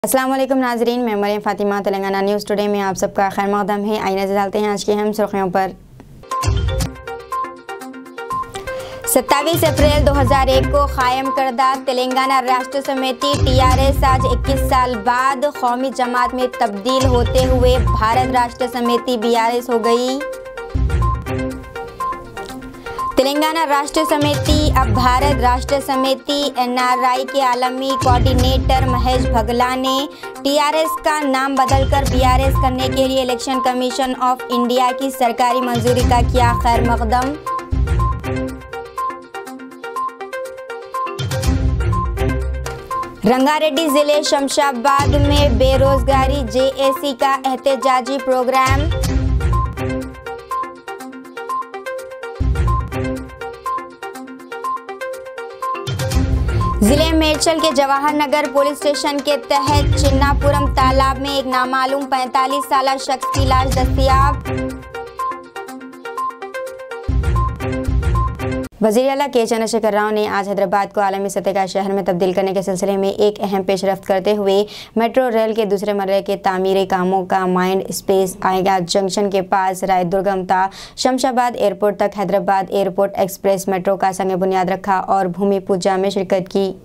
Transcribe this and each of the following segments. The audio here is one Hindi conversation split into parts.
अस्सलाम वालेकुम नाजरीन, मैं मरियम फातिमा तेलंगाना न्यूज़ टुडे में आप सबका खैर मक़दम है। आइए नज़र डालते हैं आज की अहम सुर्खियों पर। 27 अप्रैल 2001 को कायम करदा तेलंगाना राष्ट्र समिति टीआरएस आज 21 साल बाद कौमी जमात में तब्दील होते हुए भारत राष्ट्र समिति बीआरएस हो गई। तेलंगाना राष्ट्र समिति अब भारत राष्ट्र समिति। एनआरआई के आलमी कोऑर्डिनेटर महेश भगला ने टीआरएस का नाम बदलकर बीआरएस करने के लिए इलेक्शन कमीशन ऑफ इंडिया की सरकारी मंजूरी का किया खैर मकदम। रंगारेड्डी जिले शमशाबाद में बेरोजगारी जेएसी का एहतजाजी प्रोग्राम। जिले मेडचल के जवाहर नगर पुलिस स्टेशन के तहत चिन्नापुरम तालाब में एक नामालूम 45 साला शख्स की लाश दस्तयाब। वज़ीर आला के चंद्रशेखर राव ने आज हैदराबाद को आलमी सतह का शहर में तब्दील करने के सिलसिले में एक अहम पेशरफ्त करते हुए मेट्रो रेल के दूसरे मरहले के तामीरी कामों का माइंड स्पेस आएगा जंक्शन के पास रायदुर्गम था शमशाबाद एयरपोर्ट तक हैदराबाद एयरपोर्ट एक्सप्रेस मेट्रो का संग बुनियाद रखा और भूमि पूजा में शिरकत की।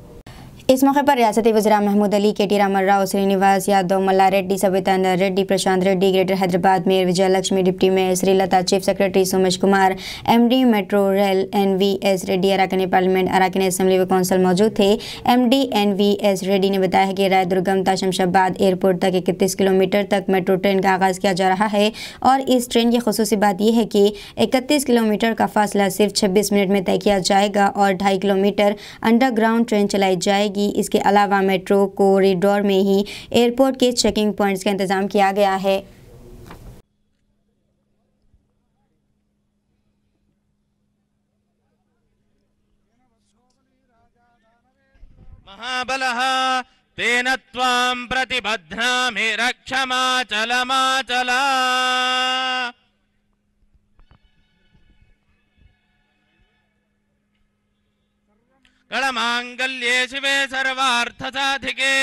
इस मौके पर रियासती वज़ीर Mahmood Ali, K T Ramarao, Srinivas Yadav, Mallareddy, Savitanand Reddy, Prashant Reddy, greater Hyderabad mayor Vijayalakshmi, deputy mayor Srilatha, chief secretary Somesh Kumar, MD metro rail NVS Reddy, अराकान पार्लियामेंट, अराकान असेंबली व कौंसिल मौजूद थे। एमडी एनवीएस रेड्डी ने बताया कि रायदुर्गम ता शमशाबाद एयरपोर्ट तक 31 किलोमीटर तक मेट्रो ट्रेन का आगाज़ किया जा रहा है और इस ट्रेन की खुसूसी बात यह है कि 31 किलोमीटर का फासला सिर्फ 26 मिनट में तय किया जाएगा और 2.5 किलोमीटर अंडरग्राउंड ट्रेन चलाई जाएगी। इसके अलावा मेट्रो कॉरिडोर में ही एयरपोर्ट के चेकिंग पॉइंट्स का इंतजाम किया गया है। महाबलः तेन त्वां प्रतिबध्नामि रक्षमाचलमाचला। कलमांगल्ये शिवे सर्वार्थसाधिके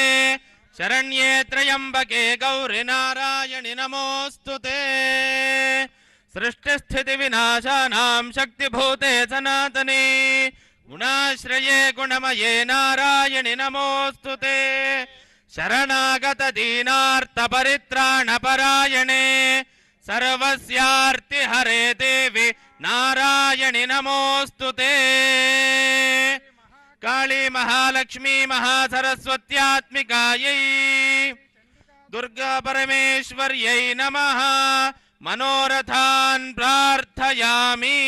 शरण्ये त्र्यंबके गौरि नारायणि नमोस्तुते। सृष्टिस्थिति विनाशानां शक्तिभूते सनातने गुणाश्रये गुणमये नारायणि नमोस्तुते। शरणागत दीनार्थ परित्राण परायणे सर्वस्यार्ति हरे देवी नारायणि नमोस्तुते। काली महालक्ष्मी महासरस्वत्यात्मिकायै दुर्गा परमेश्वर्यै नमः। मनोरथान् प्रार्थयामि।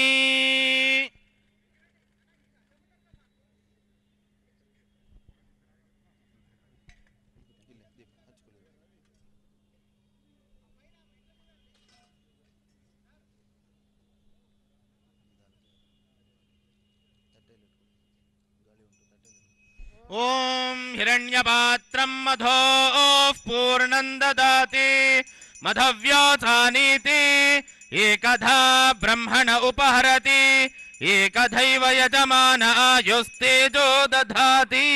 ओम हिरण्यपात्रं मधोः पूर्णं ददाति मधव्योऽथानीति एकधा ब्रह्मण उपहरति एकधैव यजमान आयुस्तेजो दधाति।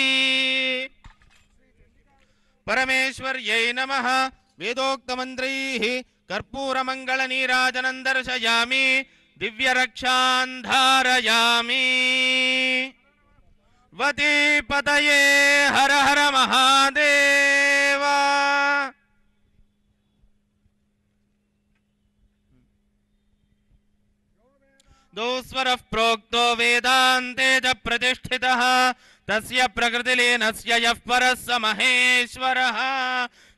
परमेश्वर्यै नमः। वेदोक्तमन्त्रैः कर्पूरमङ्गलनीराजनं दर्शयामि दिव्यरक्षान् धारयामि। वती पतये हर हर महादेव। दोस्वरः प्रोक्तो वेदान्ते च प्रतिष्ठितः तस्य प्रकृतिलीनस्य यः परः स महेश्वरः।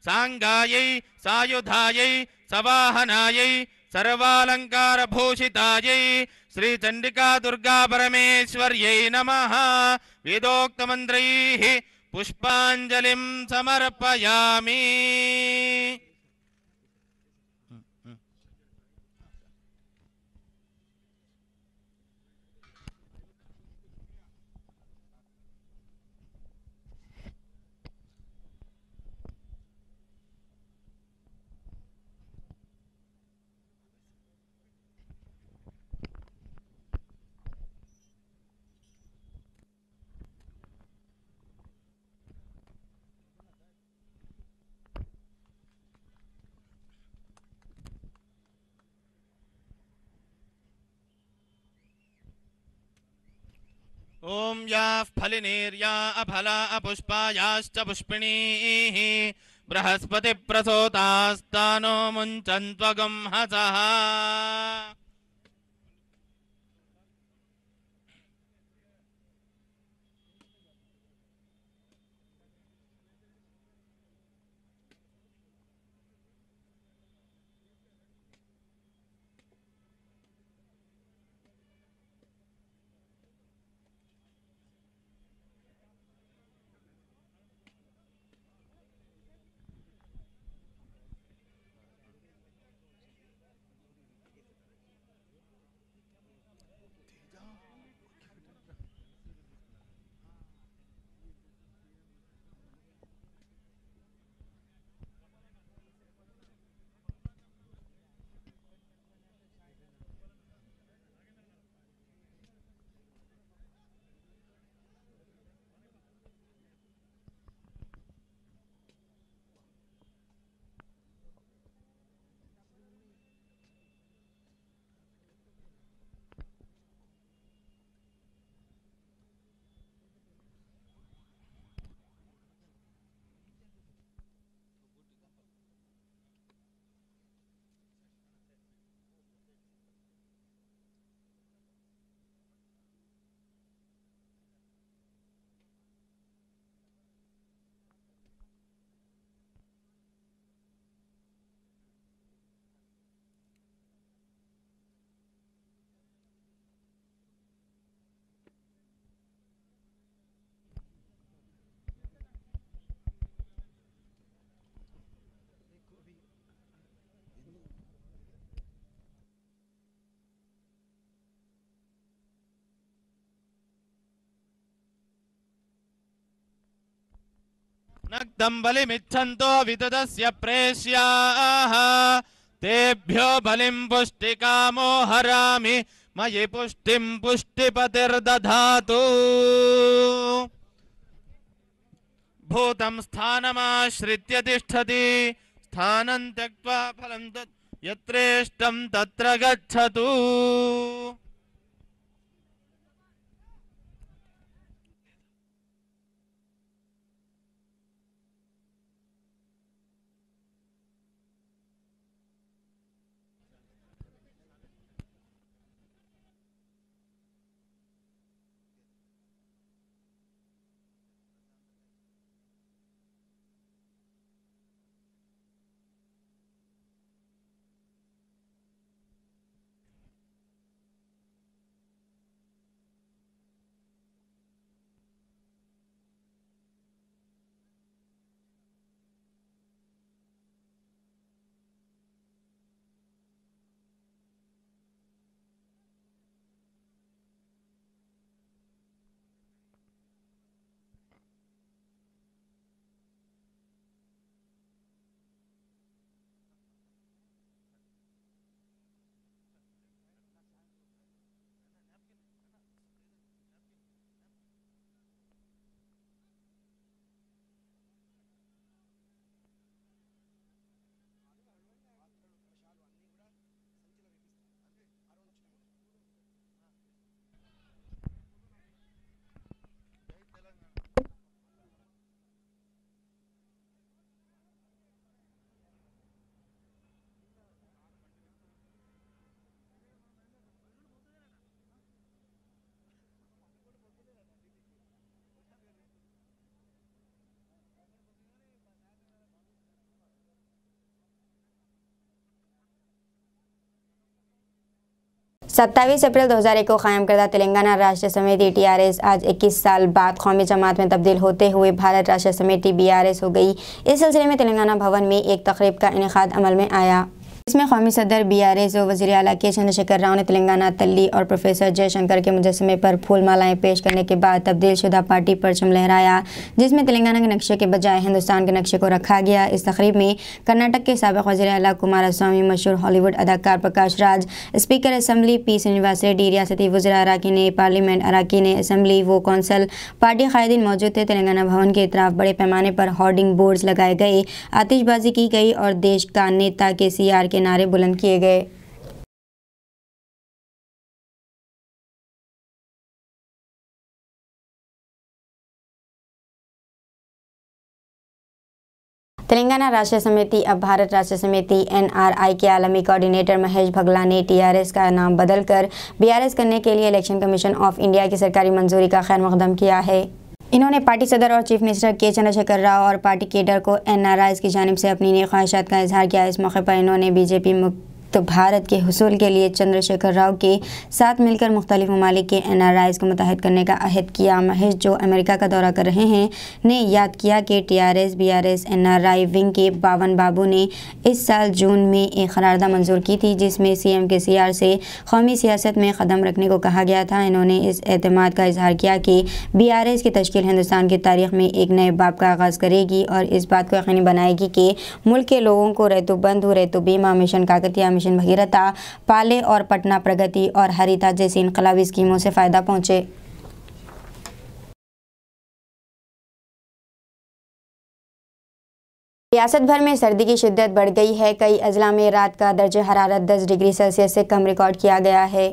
सांगायै सायुधायै सवाहनायै सर्वालंकारभूषितायै श्री चंडिका दुर्गा परमेश्वर्यै नमः। वेदोक्तमन्त्रैः पुष्पांजलिं समर्पयामि। ॐ याः फलिनीर्या अफला अपुष्पायाश्च पुष्पिणीः बृहस्पतिप्रसूतास्तानो मुञ्चन्त्वगं हसः। नक्तं बलिमिच्छन्तो विददस्य प्रेष्याः तेभ्यो बलिं पुष्टिकामो हरामि मयि पुष्टिं पुष्टिपतिर्दधातु। भूतं स्थानमाश्रित्य तिष्ठति स्थानं त्यक्त्वा फलं तत् यत्रेष्टं तत्र गच्छतु। सत्ताईस अप्रैल 2001 को कायम करदा तेलंगाना राष्ट्र समिति TRS आज 21 साल बाद कौमी जमात में तब्दील होते हुए भारत राष्ट्र समिति BRS हो गई। इस सिलसिले में तेलंगाना भवन में एक तकरीब का इनेकाद अमल में आया। इसमें कौमी सदर BRS और वज़ीर आला के चंद्रशेखर राव ने तेलंगाना तल्ली और प्रोफेसर जयशंकर के मुजस्समे पर फूल मालाएं पेश करने के बाद तब्दील शुदा पार्टी परचम लहराया, जिसमें तेलंगाना के नक्शे के बजाय हिंदुस्तान के नक्शे को रखा गया। इस तकरीब में कर्नाटक के साबिक़ वज़ीर आला कुमारस्वामी, मशहूर हॉलीवुड अदाकार Prakash Raj, speaker assembly P Srinivas Reddy, रियासती वज़ीरा अरकान पार्लियामेंट, अरकान असम्बली व कौंसल, पार्टी कायदीन मौजूद थे। तेलंगाना भवन के इतराफ बड़े पैमाने पर होर्डिंग बोर्ड्स लगाए गए, आतिशबाजी की गई और देश का नेता KCR के नारे बुलंद किए गए। तेलंगाना राष्ट्र समिति अब भारत राष्ट्र समिति NRI के आलमी कोऑर्डिनेटर महेश भगला ने TRS का नाम बदलकर BRS करने के लिए इलेक्शन कमीशन ऑफ इंडिया की सरकारी मंजूरी का खैर मकदम किया है। इन्होंने पार्टी सदर और चीफ मिनिस्टर के चंद्रशेखर राव और पार्टी केडर को NRIs की जानिब से अपनी नई ख्वाहिशात का इजहार किया। इस मौके पर इन्होंने बीजेपी मुक्त भारत के हुसूल के लिए चंद्रशेखर राव के साथ मिलकर मुख्तलिफ ममालिक के NRIs को मुत्तहद करने का अहद किया। महेश, जो अमेरिका का दौरा कर रहे हैं, ने याद किया कि TRS BRS NRI विंग के बावन बाबू ने इस साल जून में एक करारदाद मंजूर की थी जिसमें CM KCR से कौमी सियासत में कदम रखने को कहा गया था। इन्होंने इस एतमाद का इजहार किया कि BRS की तश्कील हिंदुस्तान की तारीख में एक नए बाब का आगाज़ करेगी और इस बात को यकीनी बनाएगी कि मुल्क के लोगों को रेतु बंधु, रेतु बीमा, मिशन काकतिया, मिशन भगीरथा, पाले और पटना प्रगति और हरिता जैसी इनकलाबी स्कीमों से फ़ायदा पहुंचे। रियासत भर में सर्दी की शिद्दत बढ़ गई है। कई अजला में रात का दर्जा हरारत 10 डिग्री सेल्सियस से कम रिकॉर्ड किया गया है।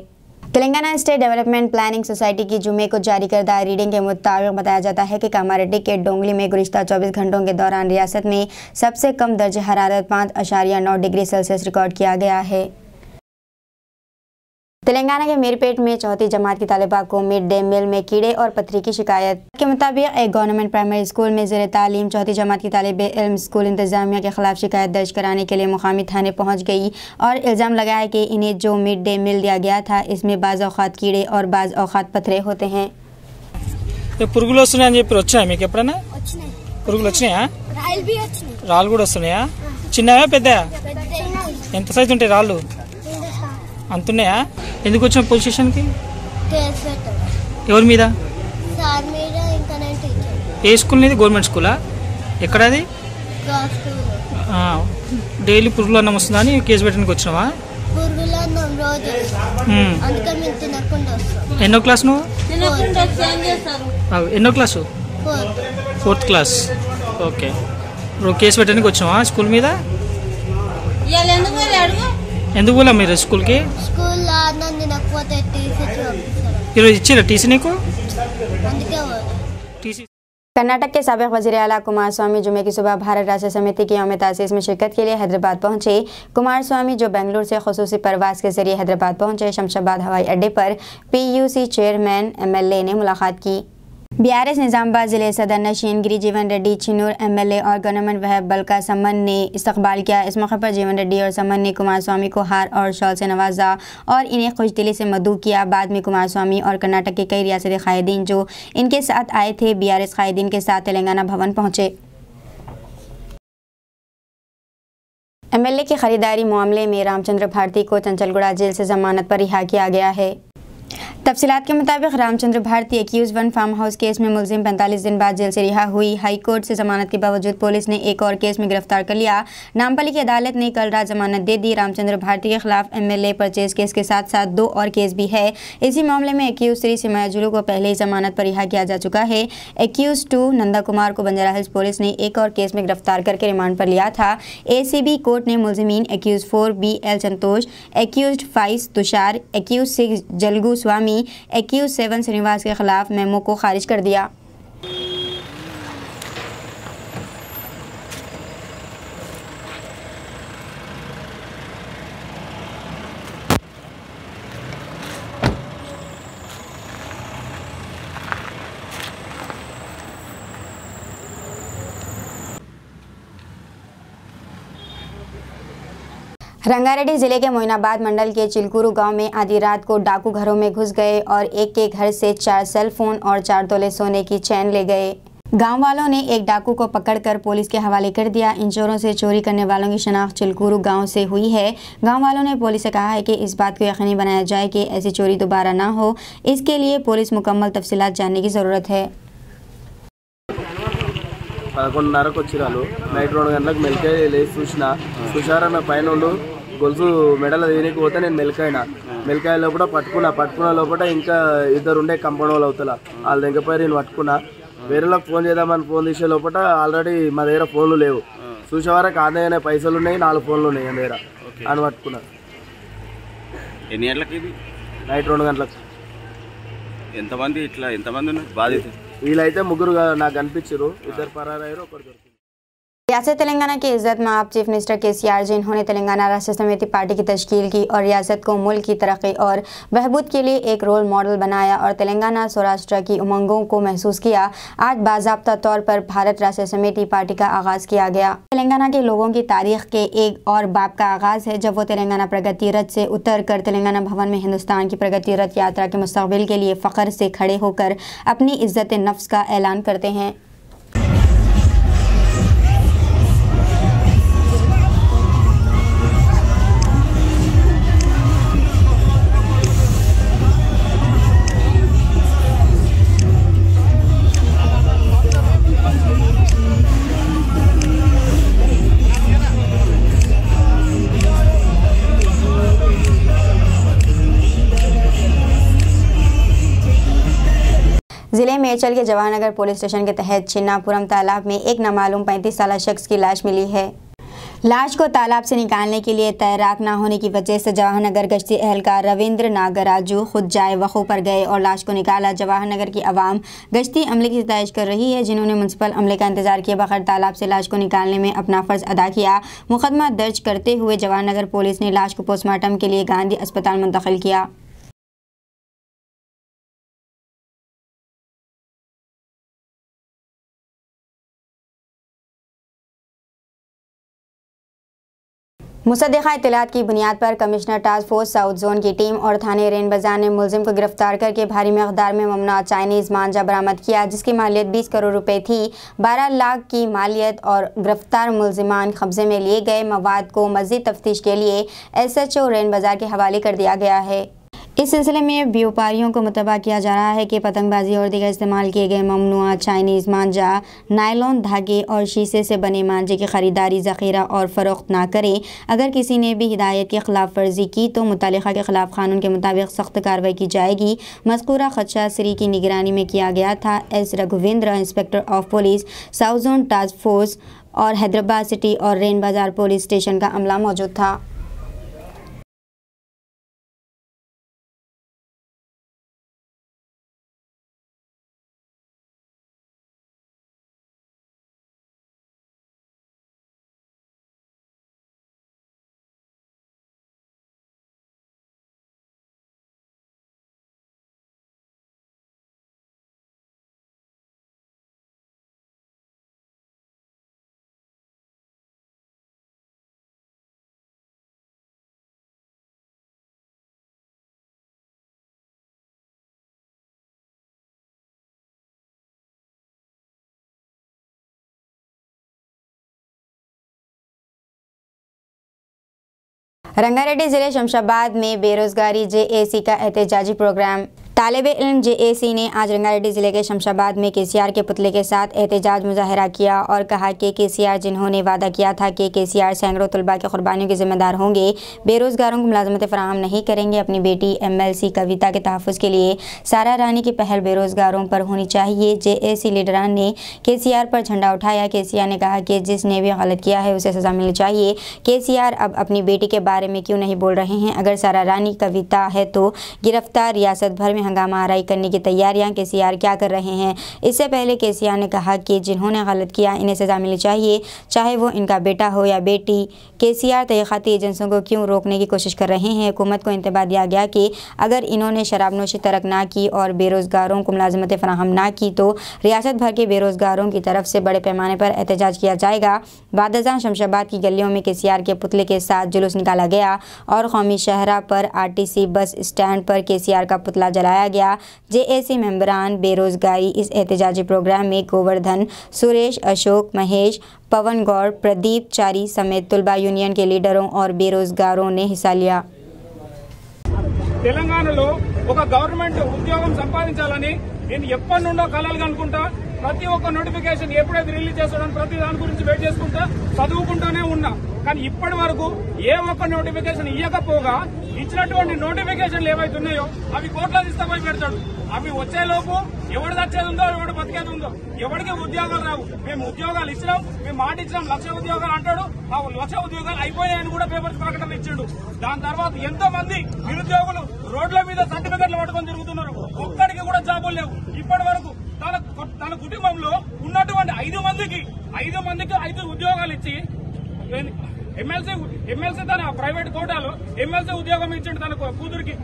Telangana state development planning society की जुमे को जारी करदा रीडिंग के मुताबिक बताया जाता है कि कामारेड्डी के डोंगली में गुज़िश्ता 24 घंटों के दौरान रियासत में सबसे कम दर्जा हरारत 5.9 डिग्री सेल्सियस रिकॉर्ड किया गया है। तेलंगाना के मीरपेट में चौथी जमात की तालिबा को मिड डे मील में कीड़े और पत्थरी की शिकायत के मुताबिक एक गवर्नमेंट प्राइमरी स्कूल में ज़ेर तालीम चौथी जमात की तालिब इल्म स्कूल इंतजामिया के खिलाफ शिकायत दर्ज कराने के लिए मुकामी थाने पहुंच गई और इल्ज़ाम लगाया कि इन्हें जो मिड डे मील दिया गया था इसमें बाज़ औक़ात कीड़े और बाज़ औक़ात पत्थरे होते हैं। పురుగులు వస్తున్నాయని చెప్పి వచ్చాయి మీకు ఎప్పుడైనా? పురుగులు వచ్చినాయా? రాళ్ళు కూడా వస్తున్నాయా? చిన్నవా పెద్దయా? ఎంత సైజు ఉంటాయి రాళ్ళు? అంతున్నాయా? ఎందుకు వచ్చాం పోలీస్ స్టేషన్ కి? ఎవరి మీద? సార్ మీద. ఇంకా నేను టీచర్. ఏ స్కూల్ ఇది? గవర్నమెంట్ స్కూలా? ఎక్కడ అది? డైలీ పురుగులు అన్నం వస్తుందని కేసు పెట్టడానికి వచ్చినావా? పురుగులు అన్నం రోజు. అందుకే మేము తినకుండా వస్తాం. ఎన్నో క్లాస్ నువ్వు? తినకుండా చేంజ్ చేస్తారు. ఎన్నో క్లాసు? 4th class. ఓకే. ఇప్పుడు కేసు పెట్టడానికి వచ్చావా స్కూల్ మీద? ఇయాల ఎందుకు వెళ్ళాడు? ఎందుకు పోలా మీరు స్కూల్ కి? స్కూల్ లో అన్నం తినకపోతే టీసీ పంపిస్తారు. ఈరోజు ఇచ్చారా టీసీ నీకు? అందుకే టీసీ। कर्नाटक के साबिक वज़ीर आला कुमार स्वामी जुमे की सुबह भारत राष्ट्र समिति की यौम तासीस में शिरकत के लिए हैदराबाद पहुंचे। कुमार स्वामी, जो बेंगलुरु से खुसूसी परवास के जरिए हैदराबाद पहुंचे, शमशाबाद हवाई अड्डे पर PUC चेयरमैन MLA ने मुलाकात की। BRS निजामाबाद जिले सदर नशीन गिरी जीवन रेड्डी, चिन्नूर MLA और गवर्नमेंट वहब बलका समन ने इस्तकबाल किया। इस मौके पर जीवन रेड्डी और समन ने कुमार स्वामी को हार और शॉल से नवाजा और इन्हें खुशदिली से मदऊ किया। बाद में कुमार स्वामी और कर्नाटक के कई रियासती कायदीन जो इनके साथ आए थे BRS कायदीन के साथ तेलंगाना भवन पहुंचे। MLA की खरीदारी मामले में रामचंद्र भारती को चंचलगुड़ा जेल से जमानत पर रिहा किया गया है। तफसीलात के मुताबिक Ramchandra Bharti accused 1 farm house case में मुलजिम 45 दिन बाद जेल से रिहा हुई। हाई कोर्ट से जमानत के बावजूद पुलिस ने एक और केस में गिरफ्तार कर लिया। नामपल्ली की अदालत ने कल रात जमानत दे दी। रामचंद्र भारती के खिलाफ MLA परचेज केस के साथ साथ 2 और केस भी है। इसी मामले में एक्यूज 3 सिमाया जुलू को पहले ही जमानत पर रिहा किया जा चुका है। एक्यूज 2 नंदा कुमार को बंजारा हिल्स पुलिस ने एक और केस में गिरफ्तार करके रिमांड पर लिया था। ACB कोर्ट ने मुलजिमीन एक्यूज 4 BL संतोष, एक्यूज 5 तुषार, एक्यूज 6 जलगू स्वामी, एक्यूज 7 श्रीनिवास के खिलाफ मेमो को खारिज कर दिया। रंगारेड्डी जिले के मोइनाबाद मंडल के चिलकुरू गांव में आधी रात को डाकू घरों में घुस गए और एक के घर से 4 सेल फोन और 4 तोले सोने की चैन ले गए। गांव वालों ने एक डाकू को पकड़कर पुलिस के हवाले कर दिया। इन चोरों से चोरी करने वालों की शनाख्त चिलकुरू गांव से हुई है। गांव वालों ने पुलिस से कहा है कि इस बात को यकीनी बनाया जाए कि ऐसी चोरी दोबारा ना हो। इसके लिए पुलिस मुकम्मल तफसीलात जानने की ज़रूरत है। 11:30 వచ్చిరాలు నైట్ 2 గంటలకు మెల్కే లేచి చూసారా నా పైన ఉండు గొలుసు మెడల దేనికి పోతే నేను మెల్కాయ లోపల పట్టుకున్న లోపల ఇంకా ఇద్దరు ఉండే కంపౌండ్ వాళ్ళు అవుతల వాళ్ళ దగ్గర పోయి నేను పట్టుకున్నా వేరేలోకి ఫోన్ చేద్దామని ఫోన్ తీసే లోపల ఆల్రెడీ మా దగ్గర ఫోన్లు లేవు చూసేవారకు ఆదాయనే పైసలు ఉన్నాయి 4 ఫోన్లు ఉన్నాయి నా దగ్గర అని పట్టుకున్నా ఎన్ని గంటలకు ఇది నైట్ 2 గంటలకు ఎంతమంది ఉన్నారు బాధితులు వీళ్ళైతే 3 నాకు కనిపించారు 2 పరారయ్యారు 1 దొరికింది रियासत तेलंगाना की इज्जत में आप चीफ मिनिस्टर केसीआर जिन्होंने तेलंगाना राष्ट्र समिति पार्टी की तश्कील की और रियासत को मुल्क की तरक्की और बहबूद के लिए एक रोल मॉडल बनाया और तेलंगाना स्वराष्ट्र की उमंगों को महसूस किया, आज बाज़ाब्ता तौर पर भारत राष्ट्र समिति पार्टी का आगाज़ किया गया। तेलंगाना के लोगों की तारीख के एक और बाब का आगाज़ है जब वो तेलंगाना प्रगति रथ से उतर कर तेलंगाना भवन में हिंदुस्तान की प्रगति रथ यात्रा के मुस्तकबिल के लिए फ़ख्र से खड़े होकर अपनी इज्जत नफ्स का ऐलान करते हैं। जिले मेचल के जवाहरनगर पुलिस स्टेशन के तहत छिन्नापुरम तालाब में एक नामालूम 35 साल शख्स की लाश मिली है। लाश को तालाब से निकालने के लिए तैराक न होने की वजह से जवाहरनगर गश्ती एहलकार रविंद्र नागराजू खुद जाए वक़ू पर गए और लाश को निकाला। जवाहरनगर की आवाम गश्ती अमले की सताइश कर रही है जिन्होंने म्युनिसिपल अमले का इंतजार किए बगैर तालाब से लाश को निकालने में अपना फ़र्ज़ अदा किया। मुकदमा दर्ज करते हुए जवाहरनगर पुलिस ने लाश को पोस्टमार्टम के लिए गांधी अस्पताल मुंतकिल किया। मुसद्दिक़ा इत्तलात की बुनियाद पर commissioner task force south zone की टीम और थाने रेन बाजार ने मुलजिम को गिरफ्तार करके भारी मकदार में ममनुआ चाइनीज़ मांझा बरामद किया जिसकी मालियत 20 करोड़ रुपए थी। 12 लाख की मालियत और गिरफ्तार मुलजिमान कब्जे में लिए गए मवाद को मज़ीद तफ्तीश के लिए SHO रेन बाजार के हवाले कर दिया गया है। इस सिलसिले में व्यापारियों को मुतबा किया जा रहा है कि पतंगबाजी और दीगर इस्तेमाल किए गए ममनुआ चाइनीज़ मांझा, नायलॉन धागे और शीशे से बने मांझे की ख़रीदारी, ज़ख़ीरा और फ़रोख्त ना करें। अगर किसी ने भी हिदायत की खिलाफ वर्जी की तो मुतल्लिक़ा के ख़िलाफ़ कानून के मुताबिक सख्त कार्रवाई की जाएगी। मज़कूरा ख़दशा श्री की निगरानी में किया गया था। S Raghuvendra, inspector of police south zone task force और हैदराबाद सिटी और रेन बाजार पुलिस स्टेशन का अमला मौजूद था। रंगारेड्डी जिले शमशाबाद में बेरोजगारी JAC का एहतजाजी प्रोग्राम। तालिब इल्म JAC ने आज रंगारेड्डी ज़िले के शमशाबाद में KCR के पुतले के साथ एहतजाज मुजाहरा किया और कहा कि KCR जिन्होंने वादा किया था कि KCR सैकड़ों तलबा की कुर्बानियों के ज़िम्मेदार होंगे, बेरोज़गारों को मुलाजमत फ़राहम नहीं करेंगे। अपनी बेटी MLC कविता के तहफ़्फ़ुज़ के लिए सारा रानी की पहल बेरोज़गारों पर होनी चाहिए। JAC लीडरान ने KCR पर झंडा उठाया। KCR ने कहा कि जिसने भी गलत किया है उसे सज़ा मिलनी चाहिए। KCR अब अपनी बेटी के बारे में क्यों नहीं बोल रहे हैं? अगर सारा रानी कविता है तो गिरफ्तार, रियासत भर में हंगामा आराई करने की तैयारियां KCR क्या कर रहे हैं? इससे पहले KCR ने कहा कि जिन्होंने गलत किया इन्हें सज़ा मिलनी चाहिए, चाहे वो इनका बेटा हो या बेटी। KCR तहक़ीक़ाती एजेंसियों को क्यों रोकने की कोशिश कर रहे हैं? हुकूमत को इंतबाह दिया गया कि अगर इन्होंने शराबनोशी तर्क ना की और बेरोज़गारों को मुलाजमत फ़राहम ना की तो रियासत भर के बेरोज़गारों की तरफ से बड़े पैमाने पर एहतजाज किया जाएगा। बादशाह शमशाबाद की गलियों में KCR के पुतले के साथ जुलूस निकाला गया और कौमी शहरा पर RTC बस स्टैंड पर KCR का पुतला जलाया गया। JAC मेंबरान बेरोजगारी इस एहतजाजी प्रोग्राम में गोवर्धन, सुरेश, अशोक, महेश, पवन गौड़, प्रदीप चारी समेत तुलबा यूनियन के लीडरों और बेरोजगारों ने हिस्सा लिया। తెలంగాణలో ఒక గవర్నమెంట్ ఉద్యోగం సంపాదించాలని నేను ఎప్పటి నుండో కలలు కనుకుంటా ప్రతి ఒక్క నోటిఫికేషన్ ఎప్పుడైతే రిలీజ్ చేస్తాడని ప్రతి దాని గురించి వెయిట్ చేసుకుంటా చదువుకుంటూనే ఉన్నా కానీ ఇప్పటి వరకు ఏ ఒక్క నోటిఫికేషన్ ఇవ్వకపోగా ఇచ్చినటువంటి నోటిఫికేషన్లు ఏవైతున్నాయో అవి కోట్ల తీసుకుపోయి పెడతాడు అవి వచ్చేలోపు ఎవడు తెచ్చేది ఉందో ఎవడు బతికేది ఉందో ఎవరికి ఉద్యోగాలు రావు మేము ఉద్యోగాలు ఇచ్చినాం మేము మాట ఇచ్చినాం 1,00,000 ఉద్యోగాలు అంటాడు ఆ 1,00,000 ఉద్యోగాలు అయిపోయాయని కూడా పేపర్స్ ప్రకటన ఇచ్చిండు దాని తర్వాత ఎంతో మంది నిరుద్యోగులు రోడ్ల మీద సర్టిఫికెట్లు పట్టుకొని తిరుగుతున్నారు ఒక్కడికి కూడా జాబులు లేవు ఇప్పటి వరకు తన కుటుంబంలో ఉన్నటువంటి 5 5 మందికి 5 ఉద్యోగాలు ఇచ్చి ఎమ్మెల్సీ తన ప్రైవేట్ కోటాలో ఎమ్మెల్సీ ఉద్యోగం ఇచ్చిండు తన కూతురికి.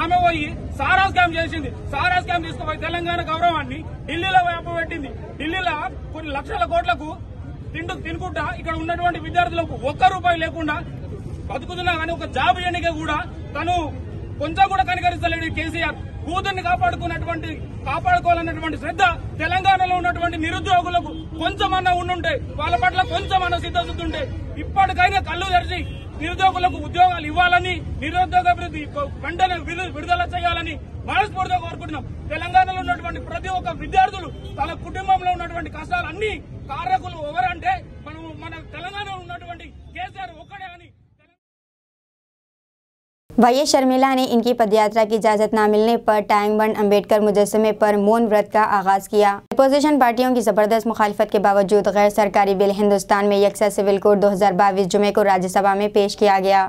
ఆమె పోయి సారా స్కామ్ చేసింది. సారా స్కామ్ తీసుకుపోయి తెలంగాణ గౌరవాన్ని ఢిల్లీలో పెట్టింది. ఢిల్లీలో కొన్ని లక్షల కోట్లకు తినుకుంటా ఇక్కడ ఉన్నటువంటి విద్యార్థులకు ₹1 లేకుండా బతుకుతున్నా కానీ ఒక జాబ్ ఎన్నిక కూడా తను కొంచెం కూడా కనికరిస్తలేడు కేసీఆర్. కూతుర్ని కాపాడుకోవాలన్నటువంటి శ్రద్ధ తెలంగాణలో ఉన్నటువంటి నిరుద్యోగులకు కొంచెమన్నా ఉండుంటే, వాళ్ళ పట్ల కొంచెమన్నా సిద్ధశుద్ధి ఉంటే ఇప్పటికైనా కళ్ళు తెరిచి నిరుద్యోగులకు ఉద్యోగాలు ఇవ్వాలని, నిరుద్యోగ అభివృద్ధి వెంటనే విడుదల చేయాలని మనస్ఫూర్తిగా కోరుకుంటున్నాం. తెలంగాణలో ఉన్నటువంటి ప్రతి ఒక్క విద్యార్థులు తన కుటుంబంలో ఉన్నటువంటి కష్టాలన్నీ కారకులు ఎవరంటే మన తెలంగాణలో ఉన్నటువంటి కేసీఆర్ ఒక్కడే అని। वाई शर्मिला ने इनकी पदयात्रा की इजाजत न मिलने पर टैंक बंड अम्बेडकर मुजस्समे पर मौन व्रत का आगाज किया। अपोजिशन पार्टियों की जबरदस्त मुखालफत के बावजूद गैर सरकारी बिल हिंदुस्तान में यकसा सिविल कोड 2022 जुमे को राज्यसभा में पेश किया गया।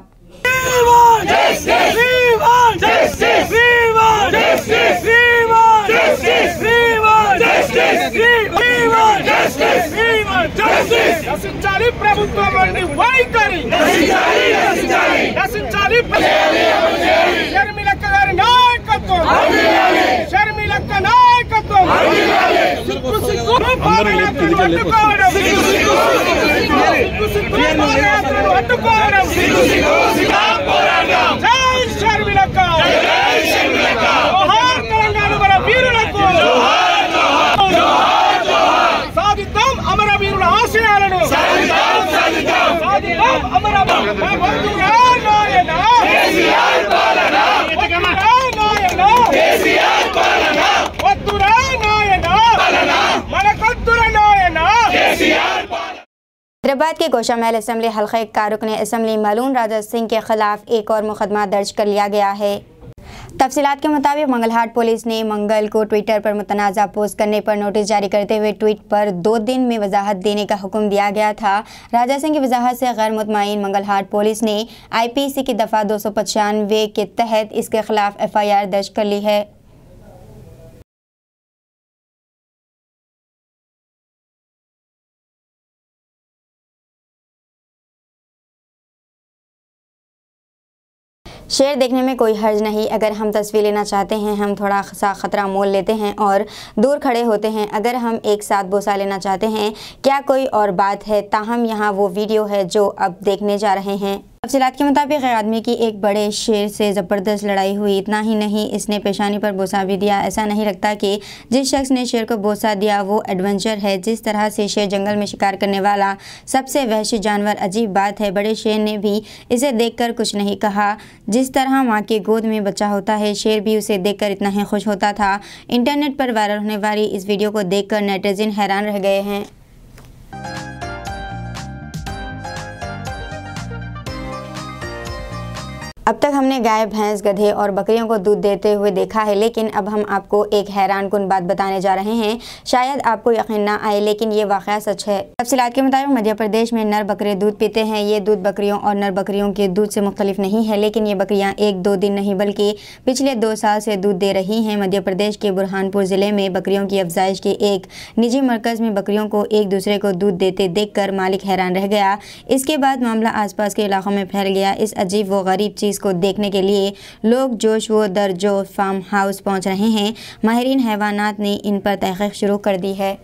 हैदराबाद के गोशा महल असेंबली हल्का कारुक ने असेंबली मलून राजा सिंह के खिलाफ एक और मुकदमा दर्ज कर लिया गया है। तफसीलात के मुताबिक मंगलहाट पुलिस ने मंगल को ट्विटर पर मुतनाज़ा पोस्ट करने पर नोटिस जारी करते हुए ट्वीट पर 2 दिन में वजाहत देने का हुक्म दिया गया था। राजा सिंह की वजाहत से गैर मुतमईन मंगलहाट पुलिस ने IPC की दफ़ा 295 के तहत इसके खिलाफ FIR दर्ज कर ली है। शेर देखने में कोई हर्ज नहीं। अगर हम तस्वीर लेना चाहते हैं हम थोड़ा सा ख़तरा मोल लेते हैं और दूर खड़े होते हैं। अगर हम एक साथ बोसा लेना चाहते हैं क्या कोई और बात है। ताहम यहाँ वो वीडियो है जो अब देखने जा रहे हैं। तफसीलात के मुताबिक आदमी की एक बड़े शेर से ज़बरदस्त लड़ाई हुई। इतना ही नहीं इसने पेशानी पर बोसा भी दिया। ऐसा नहीं लगता कि जिस शख्स ने शेर को बोसा दिया वो एडवेंचर है। जिस तरह से शेर जंगल में शिकार करने वाला सबसे वहशी जानवर, अजीब बात है। बड़े शेर ने भी इसे देखकर कुछ नहीं कहा। जिस तरह माँ के गोद में बच्चा होता है शेर भी उसे देखकर इतना ही खुश होता था। इंटरनेट पर वायरल होने वाली इस वीडियो को देखकर नेटिजन हैरान रह गए हैं। अब तक हमने गाय, भैंस, गधे और बकरियों को दूध देते हुए देखा है, लेकिन अब हम आपको एक हैरानकुन बात बताने जा रहे हैं। शायद आपको यकीन ना आए लेकिन ये वाक़या सच है। तफसीलात के मुताबिक मध्य प्रदेश में नर बकरे दूध पीते हैं। ये दूध बकरियों और नर बकरियों के दूध से मुख्तलिफ नहीं है, लेकिन ये बकरियां 1-2 दिन नहीं बल्कि पिछले 2 साल से दूध दे रही हैं। मध्य प्रदेश के बुरहानपुर ज़िले में बकरियों की अफजाइश के एक निजी मरकज़ में बकरियों को एक दूसरे को दूध देते देख कर मालिक हैरान रह गया। इसके बाद मामला आसपास के इलाकों में फैल गया। इस अजीब व गरीब चीज़ को देखने के लिए लोग जोश व दरजो फार्म हाउस पहुंच रहे हैं। माहिरीन हैवानात ने इन पर तहक़ीक़ शुरू कर दी है।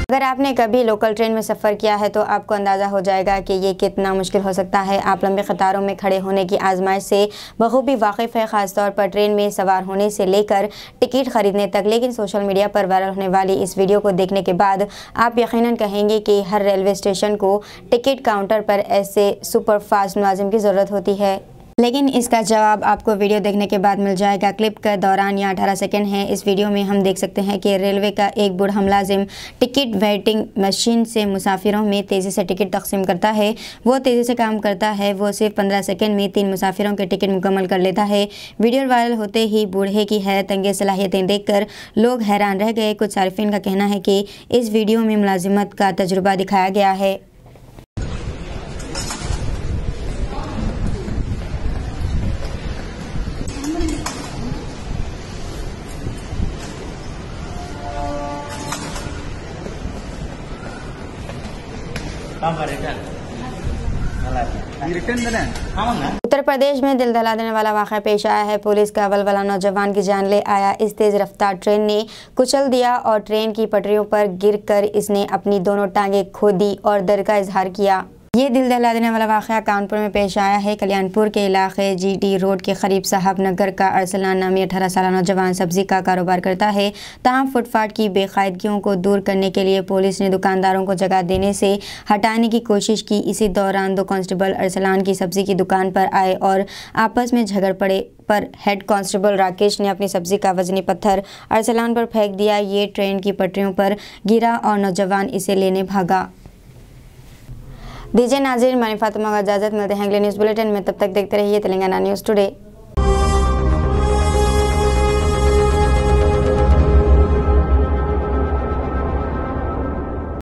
अगर आपने कभी लोकल ट्रेन में सफ़र किया है तो आपको अंदाज़ा हो जाएगा कि ये कितना मुश्किल हो सकता है। आप लंबी कतारों में खड़े होने की आजमाइश से बखूबी वाकिफ़ है, ख़ासतौर पर ट्रेन में सवार होने से लेकर टिकट ख़रीदने तक। लेकिन सोशल मीडिया पर वायरल होने वाली इस वीडियो को देखने के बाद आप यकीनन कहेंगे कि हर रेलवे स्टेशन को टिकट काउंटर पर ऐसे सुपर फास्ट मुलाजिम की ज़रूरत होती है। लेकिन इसका जवाब आपको वीडियो देखने के बाद मिल जाएगा। क्लिप का दौरान यहाँ 18 सेकंड है। इस वीडियो में हम देख सकते हैं कि रेलवे का एक बूढ़ा मुलाजिम टिकट वेटिंग मशीन से मुसाफिरों में तेज़ी से टिकट तकसीम करता है। वो तेज़ी से काम करता है। वो सिर्फ 15 सेकंड में 3 मुसाफिरों के टिकट मुकम्मल कर लेता है। वीडियो वायरल होते ही बूढ़े की हैरत अंगेज़ सलाहियतें देखकर लोग हैरान रह गए। कुछ सारिफिन का कहना है कि इस वीडियो में मुलाजिमत का तजुर्बा दिखाया गया है। उत्तर प्रदेश में दिल दहला देने वाला वाक़या पेश आया है। पुलिस का वलवला नौजवान की जान ले आया। इस तेज़ रफ्तार ट्रेन ने कुचल दिया और ट्रेन की पटरियों पर गिरकर इसने अपनी दोनों टांगें खो दी और दर्द का इजहार किया। ये दिल दहला देने वाला वाक़या कानपुर में पेश आया है। कल्याणपुर के इलाके GT रोड के करीब साहब नगर का अरसलान नामी 18 साल नौजवान सब्जी का कारोबार करता है। ताहम फुटपाथ की बेकायदगियों को दूर करने के लिए पुलिस ने दुकानदारों को जगह देने से हटाने की कोशिश की। इसी दौरान 2 कांस्टेबल अरसलान की सब्जी की दुकान पर आए और आपस में झगड़ पड़े पर हेड कांस्टेबल राकेश ने अपनी सब्जी का वजनी पत्थर अरसलान पर फेंक दिया। ये ट्रेन की पटरियों पर गिरा और नौजवान इसे लेने भागा। दीजिए नाज़रीन, मानी फातिमा को इजाज़त। मिलते हैं अगले न्यूज़ बुलेटिन में। तब तक देखते रहिए तेलंगाना न्यूज़ टुडे।